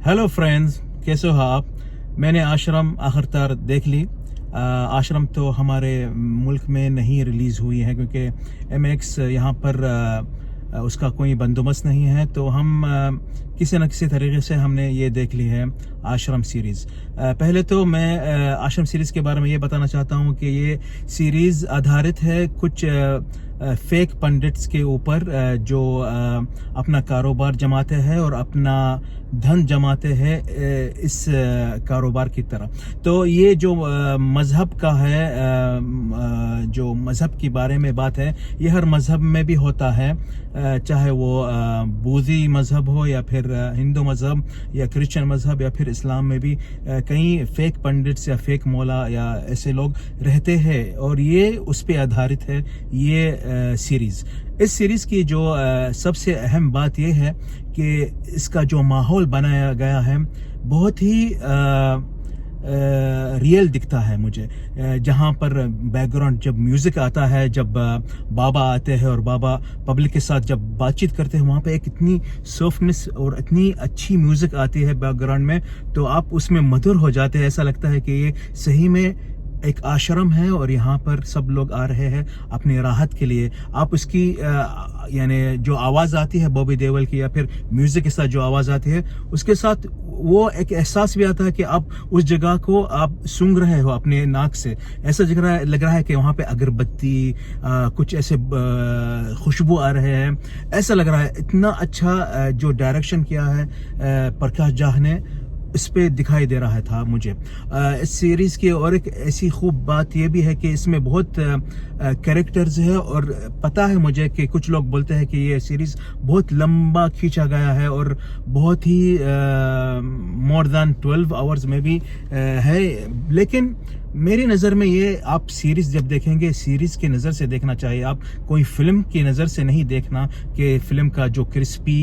Hello friends, कैसे हो आप। मैंने आश्रम आखिरकार देख ली। आश्रम तो हमारे मुल्क में नहीं रिलीज़ हुई है क्योंकि MX यहाँ पर उसका कोई बंदोबस्त नहीं है, तो हम किसी न किसी तरीके से हमने ये देख ली है आश्रम सीरीज़। पहले तो मैं आश्रम सीरीज़ के बारे में ये बताना चाहता हूँ कि ये सीरीज़ आधारित है कुछ फेक पंडित्स के ऊपर जो अपना कारोबार जमाते हैं और अपना धन जमाते हैं इस कारोबार की तरह। तो ये जो मज़हब का है, जो मज़हब के बारे में बात है, ये हर मज़हब में भी होता है, चाहे वो बूज़ी मज़हब हो या फिर हिंदू मज़हब या क्रिश्चियन मज़हब या फिर इस्लाम में भी कई फेक पंडित्स या फेक मौला या ऐसे लोग रहते हैं, और ये उस पे आधारित है ये सीरीज़। इस सीरीज़ की जो सबसे अहम बात यह है कि इसका जो माहौल बनाया गया है बहुत ही रियल दिखता है मुझे। जहाँ पर बैकग्राउंड जब म्यूज़िक आता है, जब बाबा आते हैं और बाबा पब्लिक के साथ जब बातचीत करते हैं, वहाँ पे एक इतनी सॉफ्टनेस और इतनी अच्छी म्यूज़िक आती है बैकग्राउंड में, तो आप उसमें मधुर हो जाते हैं। ऐसा लगता है कि ये सही में एक आश्रम है और यहाँ पर सब लोग आ रहे हैं अपनी राहत के लिए। आप उसकी यानी जो आवाज़ आती है बॉबी देओल की या फिर म्यूज़िक के साथ जो आवाज़ आती है, उसके साथ वो एक एहसास भी आता है कि आप उस जगह को आप सूंघ रहे हो अपने नाक से। ऐसा लग रहा है कि वहाँ पे अगरबत्ती कुछ ऐसे खुशबू आ रहे हैं, ऐसा लग रहा है। इतना अच्छा जो डायरेक्शन किया है प्रकाश जाह ने, इस पे दिखाई दे रहा था मुझे इस सीरीज़ की। और एक ऐसी खूब बात यह भी है कि इसमें बहुत कैरेक्टर्स है, और पता है मुझे कि कुछ लोग बोलते हैं कि ये सीरीज़ बहुत लंबा खींचा गया है और बहुत ही मोर दैन 12 आवर्स में भी है, लेकिन मेरी नज़र में ये आप सीरीज़ जब देखेंगे, सीरीज़ की नज़र से देखना चाहिए। आप कोई फिल्म की नज़र से नहीं देखना कि फिल्म का जो क्रिस्पी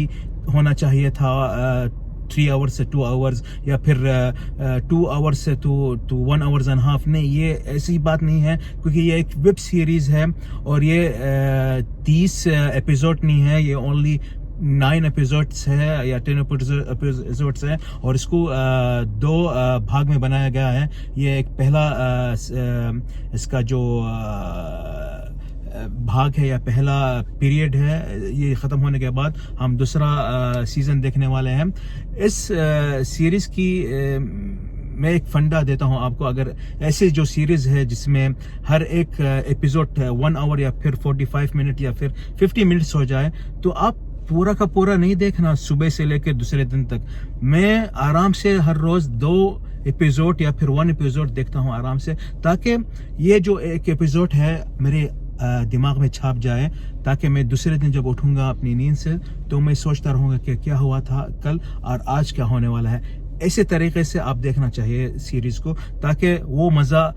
होना चाहिए था 3 आवर्स से 2 आवर्स या फिर 2 आवर्स से टू 1 आवर्स एंड हाफ। नहीं, ये ऐसी बात नहीं है, क्योंकि ये एक वेब सीरीज़ है और ये 30 एपिसोड नहीं है, ये ओनली 9 एपिसोड्स है या 10 एपिसोड्स है, और इसको 2 भाग में बनाया गया है। ये एक पहला इसका जो भाग है या पहला पीरियड है, ये ख़त्म होने के बाद हम दूसरा सीज़न देखने वाले हैं। इस सीरीज़ की मैं एक फंडा देता हूं आपको। अगर ऐसे जो सीरीज़ है जिसमें हर एक एपिसोड 1 आवर या फिर 45 मिनट या फिर 50 मिनट्स हो जाए, तो आप पूरा का पूरा नहीं देखना सुबह से लेकर दूसरे दिन तक। मैं आराम से हर रोज़ 2 एपिसोड या फिर 1 एपिसोड देखता हूं आराम से, ताकि ये जो एक एपिसोड है मेरे दिमाग में छाप जाए, ताकि मैं दूसरे दिन जब उठूंगा अपनी नींद से तो मैं सोचता रहूंगा कि क्या हुआ था कल और आज क्या होने वाला है। ऐसे तरीके से आप देखना चाहिए सीरीज़ को, ताकि वो मज़ा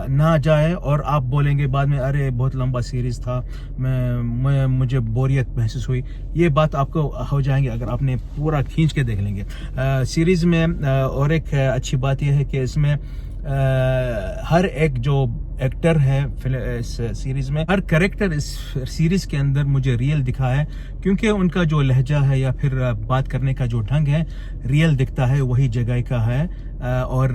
ना जाए और आप बोलेंगे बाद में, अरे बहुत लंबा सीरीज़ था, मुझे बोरियत महसूस हुई। ये बात आपको हो जाएंगे अगर आपने पूरा खींच के देख लेंगे सीरीज़ में। और एक अच्छी बात यह है कि इसमें हर एक जो एक्टर है इस सीरीज़ में, हर कैरेक्टर इस सीरीज़ के अंदर मुझे रियल दिखा है, क्योंकि उनका जो लहजा है या फिर बात करने का जो ढंग है रियल दिखता है, वही जगह का है। और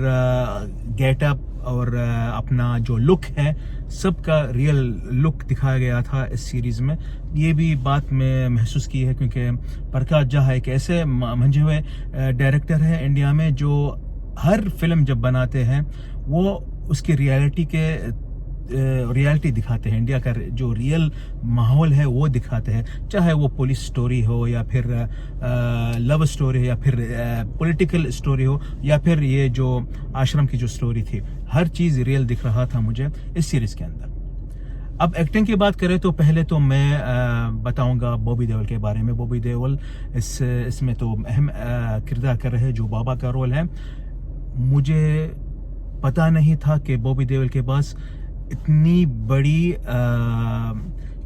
गेटअप और अपना जो लुक है, सबका रियल लुक दिखाया गया था इस सीरीज़ में। ये भी बात मैं महसूस की है, क्योंकि प्रकाश जाह एक ऐसे मंझे हुए डायरेक्टर है इंडिया में जो हर फिल्म जब बनाते हैं वो उसकी रियलिटी दिखाते हैं। इंडिया का जो रियल माहौल है वो दिखाते हैं, चाहे वो पुलिस स्टोरी हो या फिर लव स्टोरी हो या फिर पॉलिटिकल स्टोरी हो या फिर ये जो आश्रम की जो स्टोरी थी, हर चीज़ रियल दिख रहा था मुझे इस सीरीज़ के अंदर। अब एक्टिंग की बात करें तो पहले तो मैं बताऊंगा बॉबी देओल के बारे में। बॉबी देओल इसमें तो अहम किरदार कर रहे हैं, जो बाबा का रोल है। मुझे पता नहीं था कि बॉबी देओल के पास इतनी बड़ी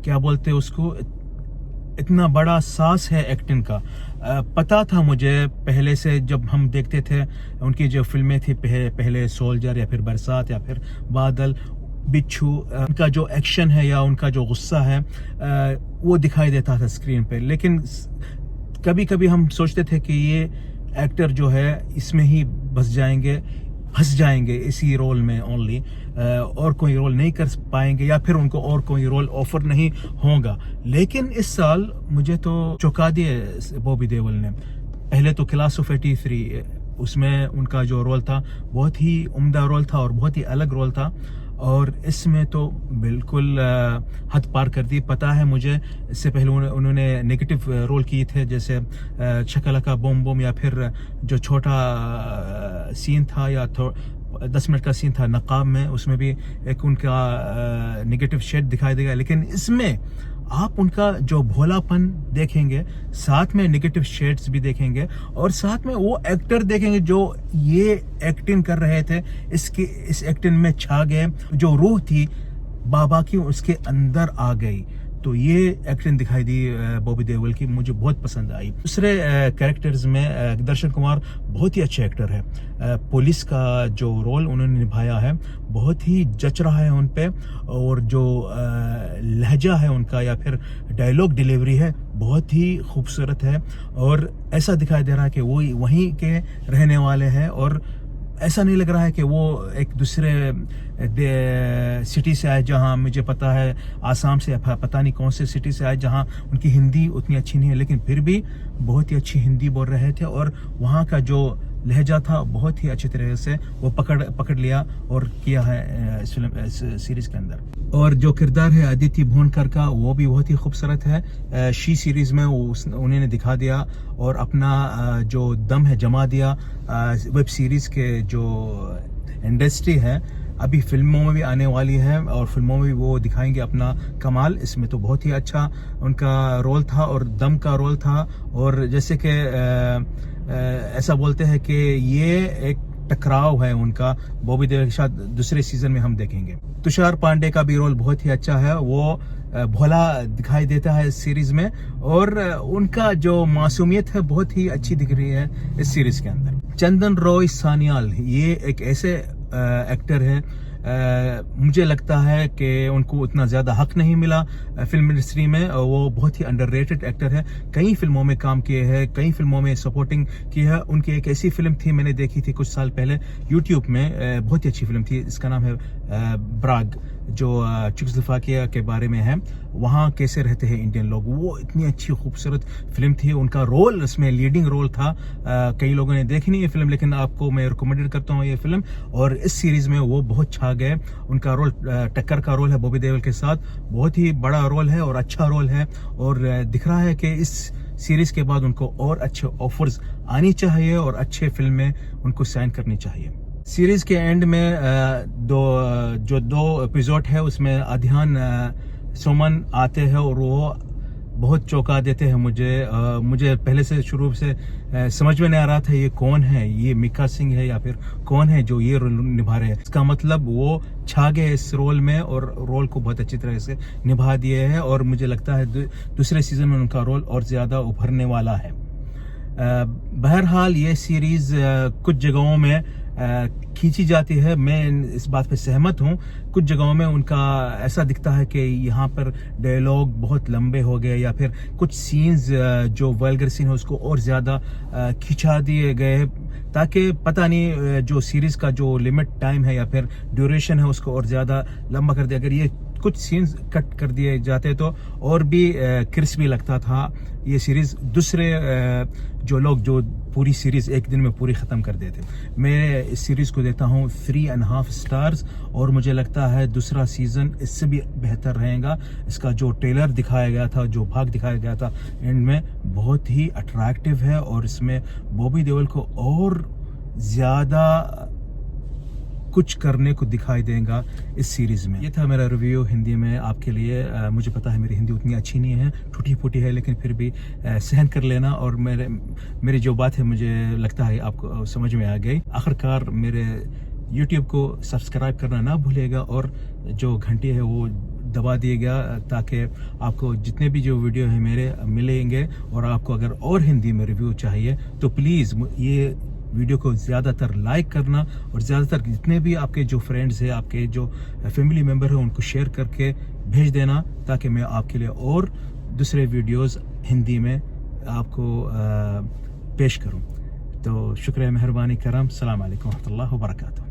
क्या बोलते हैं उसको, इतना बड़ा सांस है एक्टिंग का। पता था मुझे पहले से, जब हम देखते थे उनकी जो फिल्में थी पहले सोल्जर या फिर बरसात या फिर बादल, बिच्छू, उनका जो एक्शन है या उनका जो गुस्सा है वो दिखाई देता था स्क्रीन पे। लेकिन कभी कभी हम सोचते थे कि ये एक्टर जो है इसमें ही बस जाएंगे, फंस जाएंगे इसी रोल में ओनली, और कोई रोल नहीं कर पाएंगे या फिर उनको और कोई रोल ऑफर नहीं होगा। लेकिन इस साल मुझे तो चौंका दिए बॉबी देओल ने। पहले तो क्लास ऑफ 83, उसमें उनका जो रोल था बहुत ही उम्दा रोल था और बहुत ही अलग रोल था, और इसमें तो बिल्कुल हद पार कर दी। पता है मुझे, इससे पहले उन्होंने नेगेटिव रोल किए थे, जैसे शकलका बूम बूम, या फिर जो छोटा सीन था या 10 मिनट का सीन था नकाब में, उसमें भी एक उनका नेगेटिव शेड दिखाई देगा। लेकिन इसमें आप उनका जो भोलापन देखेंगे, साथ में नेगेटिव शेड्स भी देखेंगे, और साथ में वो एक्टर देखेंगे जो ये एक्टिंग कर रहे थे, इस एक्टिंग में छा गए। जो रूह थी बाबा की उसके अंदर आ गई। तो ये एक्टिंग दिखाई दी बॉबी देओल की, मुझे बहुत पसंद आई। दूसरे कैरेक्टर्स में दर्शन कुमार बहुत ही अच्छे एक्टर है। पुलिस का जो रोल उन्होंने निभाया है बहुत ही जच रहा है उन पे, और जो लहजा है उनका या फिर डायलॉग डिलीवरी है बहुत ही खूबसूरत है, और ऐसा दिखाई दे रहा है कि वो वहीं के रहने वाले हैं, और ऐसा नहीं लग रहा है कि वो एक दूसरे सिटी से आए, जहां मुझे पता है आसाम से, पता नहीं कौन से सिटी से आए, जहां उनकी हिंदी उतनी अच्छी नहीं है, लेकिन फिर भी बहुत ही अच्छी हिंदी बोल रहे थे, और वहां का जो लहजा था बहुत ही अच्छी तरह से वो पकड़ लिया और किया है इस सीरीज के अंदर। और जो किरदार है अदिति भुवनकर का, वो भी बहुत ही खूबसूरत है। शी सीरीज में उन्होंने दिखा दिया और अपना जो दम है जमा दिया। वेब सीरीज के जो इंडस्ट्री है अभी फिल्मों में भी आने वाली है, और फिल्मों में भी वो दिखाएंगे अपना कमाल। इसमें तो बहुत ही अच्छा उनका रोल था और दम का रोल था, और जैसे कि ऐसा बोलते हैं कि ये एक टकराव है उनका बॉबी देओल के साथ, दूसरे सीजन में हम देखेंगे। तुषार पांडे का भी रोल बहुत ही अच्छा है, वो भोला दिखाई देता है इस सीरीज में, और उनका जो मासूमियत है बहुत ही अच्छी दिख रही है इस सीरीज के अंदर। चंदन रॉय सान्याल, ये एक ऐसे एक्टर है, मुझे लगता है कि उनको उतना ज़्यादा हक नहीं मिला फिल्म इंडस्ट्री में। वो बहुत ही अंडररेटेड एक्टर है, कई फिल्मों में काम किए हैं, कई फिल्मों में सपोर्टिंग की है। उनकी एक ऐसी फिल्म थी, मैंने देखी थी कुछ साल पहले यूट्यूब में, बहुत ही अच्छी फिल्म थी, इसका नाम है ब्राग, जो चेकोस्लोवाकिया के बारे में है, वहाँ कैसे रहते हैं इंडियन लोग। वो इतनी अच्छी खूबसूरत फिल्म थी, उनका रोल उसमें लीडिंग रोल था। कई लोगों ने देखी नहीं ये फिल्म, लेकिन आपको मैं रिकमेंडेड करता हूँ ये फिल्म। और इस सीरीज में वो बहुत छा गए, उनका रोल टक्कर का रोल है बॉबी देओल के साथ, बहुत ही बड़ा रोल है और अच्छा रोल है, और दिख रहा है कि इस सीरीज के बाद उनको और अच्छे ऑफर्स आनी चाहिए और अच्छे फिल्म में उनको साइन करनी चाहिए। सीरीज के एंड में दो एपिसोड है, उसमें अध्यान सुमन आते हैं और वो बहुत चौंका देते हैं मुझे पहले से शुरू से समझ में नहीं आ रहा था ये कौन है, ये मिका सिंह है या फिर कौन है जो ये रोल निभा रहे हैं। इसका मतलब वो छा गए इस रोल में और रोल को बहुत अच्छी तरह से निभा दिए हैं, और मुझे लगता है दूसरे सीजन में उनका रोल और ज़्यादा उभरने वाला है। बहरहाल ये सीरीज़ कुछ जगहों में खींची जाती है, मैं इस बात पे सहमत हूँ। कुछ जगहों में उनका ऐसा दिखता है कि यहाँ पर डायलॉग बहुत लंबे हो गए, या फिर कुछ सीन्स जो वल्गर सीन है उसको और ज़्यादा खिंचा दिए गए, ताकि पता नहीं जो सीरीज़ का जो लिमिट टाइम है या फिर ड्यूरेशन है उसको और ज़्यादा लंबा कर दिया। अगर ये कुछ सीन्स कट कर दिए जाते तो और भी क्रिस्पी लगता था ये सीरीज़। दूसरे जो लोग जो पूरी सीरीज़ एक दिन में पूरी ख़त्म कर देते। मैं इस सीरीज़ को देता हूँ 3.5 स्टार्स, और मुझे लगता है दूसरा सीज़न इससे भी बेहतर रहेगा। इसका जो ट्रेलर दिखाया गया था, जो भाग दिखाया गया था एंड में, बहुत ही अट्रैक्टिव है, और इसमें बॉबी देओल को और ज़्यादा कुछ करने को दिखाई देगा इस सीरीज़ में। ये था मेरा रिव्यू हिंदी में आपके लिए। मुझे पता है मेरी हिंदी उतनी अच्छी नहीं है, टूटी फूटी है, लेकिन फिर भी सहन कर लेना, और मेरी जो बात है मुझे लगता है आपको समझ में आ गई। आखिरकार मेरे YouTube को सब्सक्राइब करना ना भूलिएगा, और जो घंटी है वो दबा दिएगा, ताकि आपको जितने भी जो वीडियो है मेरे मिलेंगे। और आपको अगर और हिंदी में रिव्यू चाहिए तो प्लीज़ ये वीडियो को ज़्यादातर लाइक करना, और ज़्यादातर जितने भी आपके जो फ्रेंड्स हैं, आपके जो फैमिली मेम्बर हैं, उनको शेयर करके भेज देना, ताकि मैं आपके लिए और दूसरे वीडियोस हिंदी में आपको पेश करूं। तो शुक्रिया, मेहरबानी करम। अस्सलाम वालेकुम रहमतुल्लाह व बरकातहू।